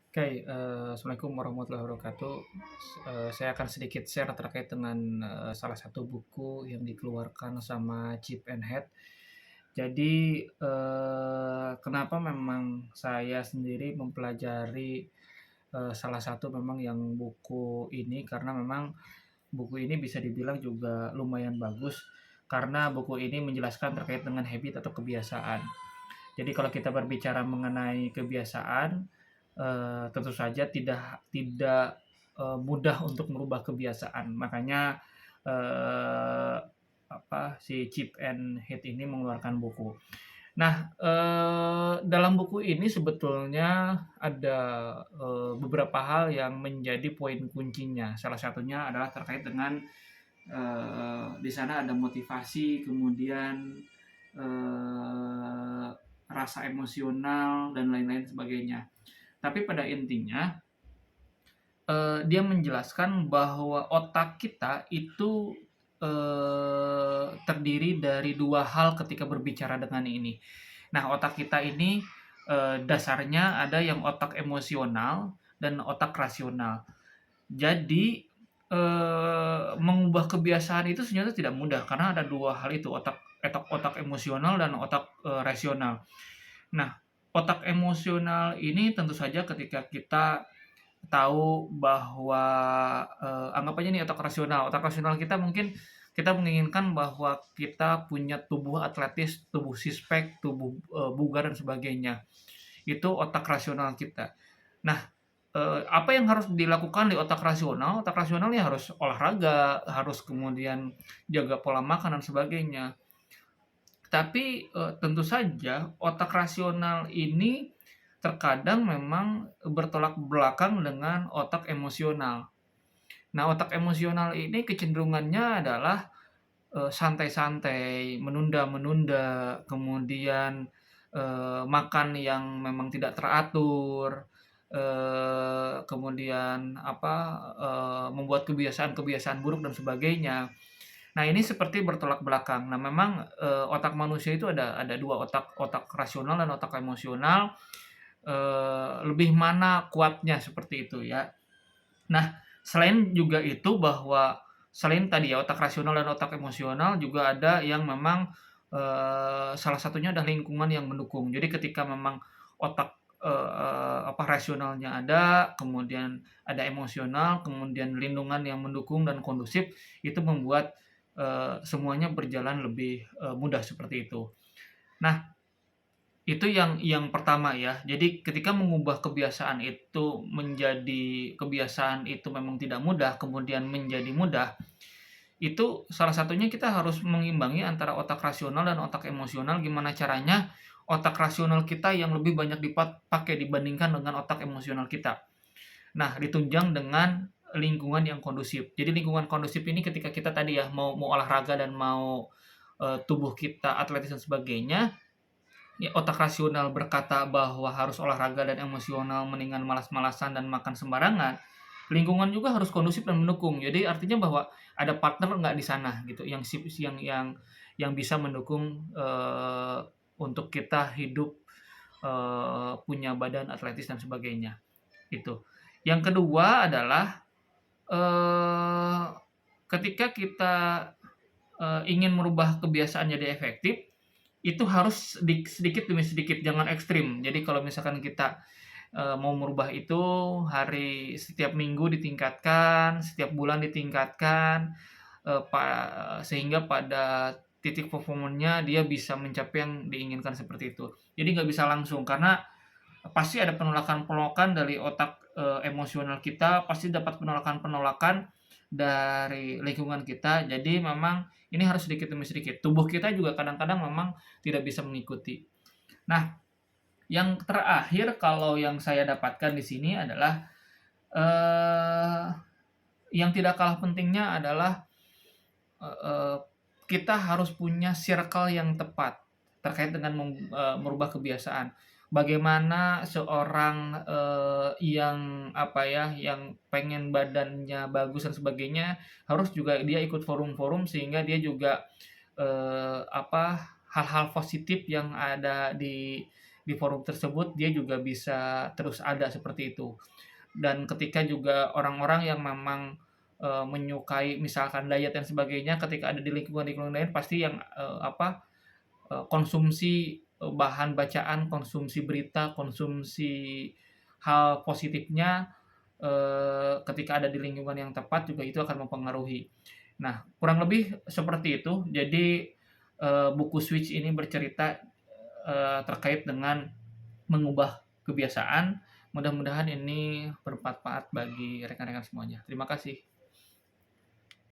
Oke, Assalamualaikum warahmatullahi wabarakatuh. Saya akan sedikit share terkait dengan, salah satu buku yang dikeluarkan sama Chip and Heath. Jadi, kenapa memang saya sendiri mempelajari, salah satu memang yang buku ini, karena memang buku ini bisa dibilang juga lumayan bagus, karena buku ini menjelaskan terkait dengan habit atau kebiasaan. Jadi kalau kita berbicara mengenai kebiasaan, tentu saja tidak mudah untuk merubah kebiasaan. Makanya, eee, si Chip and Heath ini mengeluarkan buku. Nah, dalam buku ini sebetulnya ada, beberapa hal yang menjadi poin kuncinya. Salah satunya adalah terkait dengan, di sana ada motivasi, kemudian, eee, rasa emosional dan lain-lain sebagainya. Tapi pada intinya, dia menjelaskan bahwa otak kita itu, terdiri dari 2 hal ketika berbicara dengan ini. Nah, otak kita ini, dasarnya ada yang otak emosional dan otak rasional. Jadi, mengubah kebiasaan itu sebenarnya tidak mudah karena ada 2 hal itu, otak emosional dan otak, rasional. Nah, otak emosional ini tentu saja ketika kita tahu bahwa, anggap aja nih otak rasional. Otak rasional kita mungkin kita menginginkan bahwa kita punya tubuh atletis, tubuh six-pack, tubuh, bugar dan sebagainya. Itu otak rasional kita. Nah, apa yang harus dilakukan di otak rasional? Otak rasional ya harus olahraga, harus kemudian jaga pola makan dan sebagainya. Tapi, tentu saja otak rasional ini terkadang memang bertolak belakang dengan otak emosional. Nah, otak emosional ini kecenderungannya adalah, santai-santai, menunda-menunda, kemudian, makan yang memang tidak teratur, kemudian membuat kebiasaan-kebiasaan buruk dan sebagainya. Nah, ini seperti bertolak belakang. Nah, memang, otak manusia itu ada 2 otak, otak rasional dan otak emosional, lebih mana kuatnya seperti itu ya. Nah, selain juga itu bahwa selain tadi ya otak rasional dan otak emosional juga ada yang memang, salah satunya adalah lingkungan yang mendukung. Jadi ketika memang otak, rasionalnya ada, kemudian ada emosional, kemudian lingkungan yang mendukung dan kondusif, itu membuat, semuanya berjalan lebih, mudah seperti itu. Nah, itu yang pertama ya. Jadi ketika mengubah kebiasaan itu menjadi kebiasaan itu memang tidak mudah, kemudian menjadi mudah, itu salah satunya kita harus mengimbangi antara otak rasional dan otak emosional. Gimana caranya otak rasional kita yang lebih banyak dipakai dibandingkan dengan otak emosional kita. Nah, ditunjang dengan lingkungan yang kondusif. Jadi lingkungan kondusif ini ketika kita tadi ya mau olahraga dan mau, tubuh kita atletis dan sebagainya, ya, otak rasional berkata bahwa harus olahraga dan emosional mendingan malas-malasan dan makan sembarangan, lingkungan juga harus kondusif dan mendukung. Jadi artinya bahwa ada partner nggak di sana gitu, yang bisa mendukung, untuk kita hidup, punya badan atletis dan sebagainya, itu. Yang kedua adalah, eee, ketika kita, ingin merubah kebiasaan jadi efektif, itu harus sedikit demi sedikit, jangan ekstrim. Jadi kalau misalkan kita, mau merubah itu setiap minggu ditingkatkan, setiap bulan ditingkatkan, sehingga pada titik performanya dia bisa mencapai yang diinginkan seperti itu. Jadi nggak bisa langsung, karena pasti ada penolakan-penolakan dari otak, emosional kita, pasti dapat penolakan-penolakan dari lingkungan kita. Jadi memang ini harus sedikit demi sedikit. Tubuh kita juga kadang-kadang memang tidak bisa mengikuti. Nah, yang terakhir kalau yang saya dapatkan di sini adalah, eee, yang tidak kalah pentingnya adalah, eee, kita harus punya circle yang tepat terkait dengan merubah kebiasaan. Bagaimana seorang, yang yang pengen badannya bagus dan sebagainya, harus juga dia ikut forum-forum sehingga dia juga, hal-hal positif yang ada di forum tersebut dia juga bisa terus ada seperti itu. Dan ketika juga orang-orang yang memang, menyukai misalkan diet dan sebagainya ketika ada di lingkungan-lingkungan lain pasti yang, konsumsi, bahan bacaan, konsumsi berita, konsumsi hal positifnya, ketika ada di lingkungan yang tepat juga itu akan mempengaruhi. Nah, kurang lebih seperti itu. Jadi, buku Switch ini bercerita, terkait dengan mengubah kebiasaan. Mudah-mudahan ini bermanfaat bagi rekan-rekan semuanya. Terima kasih.